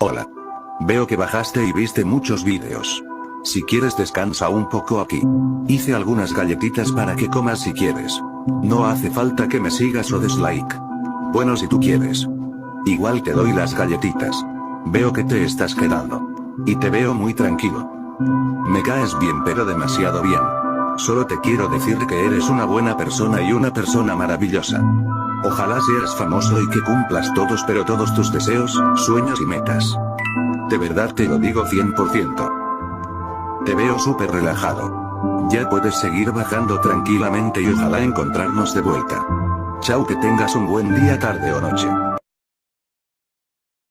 Hola. Veo que bajaste y viste muchos vídeos. Si quieres descansa un poco aquí. Hice algunas galletitas para que comas si quieres. No hace falta que me sigas o des like. Bueno, si tú quieres. Igual te doy las galletitas. Veo que te estás quedando. Y te veo muy tranquilo. Me caes bien, pero demasiado bien. Solo te quiero decir que eres una buena persona y una persona maravillosa. Ojalá seas famoso y que cumplas todos tus deseos, sueños y metas. De verdad te lo digo 100%. Te veo súper relajado. Ya puedes seguir bajando tranquilamente y ojalá encontrarnos de vuelta. Chao, que tengas un buen día, tarde o noche.